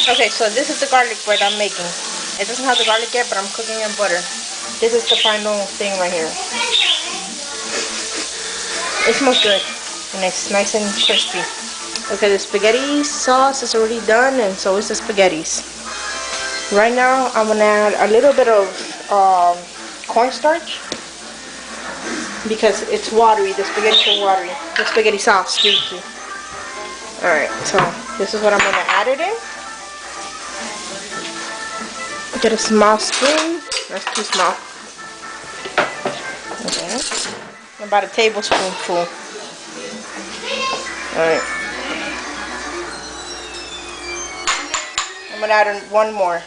Okay, so this is the garlic bread I'm making. It doesn't have the garlic yet, but I'm cooking in butter. This is the final thing right here. It smells good. And it's nice and crispy. Okay, the spaghetti sauce is already done, and so is the spaghettis. Right now, I'm gonna add a little bit of cornstarch because it's watery. The spaghettis are watery. The spaghetti sauce, excuse me. Alright, so this is what I'm gonna add it in. Get a small spoon. That's too small. Okay. About a tablespoonful. Alright. I'm gonna add in one more.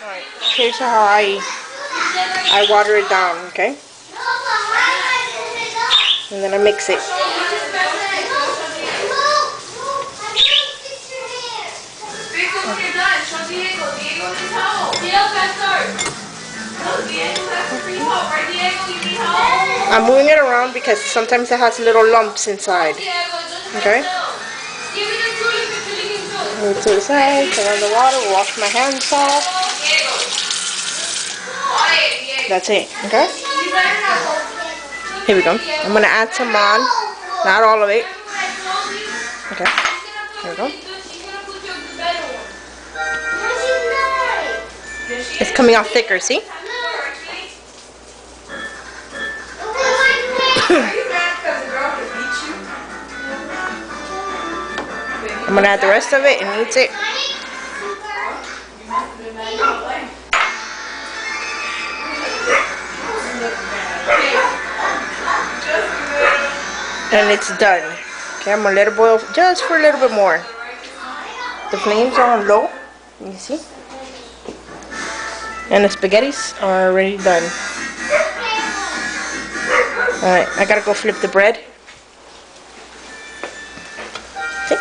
Alright, here's how I water it down, okay? And then I mix it. I'm moving it around because sometimes it has little lumps inside. Okay? Move to the side, turn on the water, wash my hands off. That's it, okay? Here we go. I'm going to add some on, not all of it. Okay, here we go. It's coming out thicker, see? I'm going to add the rest of it and eat it. And it's done. Okay, I'm going to let it boil just for a little bit more. The flames are on low, you see? And the spaghettis are already done. Alright, I gotta go flip the bread. See?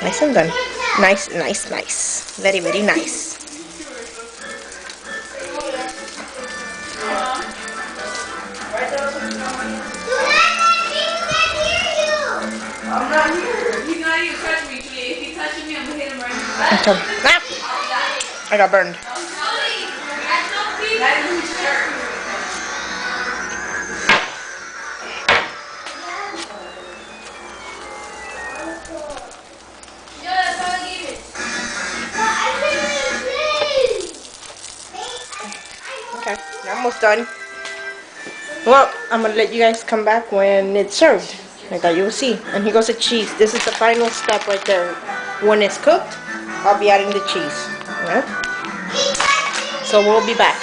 Nice and done. Nice, nice, nice. Very, very nice. I'm not here. He's not even touching me, Julie. If he's touching me, I'm gonna hit him right now. Okay. Ah! I got burned. Okay, you're almost done. Well, I'm gonna let you guys come back when it's served. Like that, you will see. And here goes the cheese. This is the final step right there. When it's cooked, I'll be adding the cheese. Yeah? So we'll be back.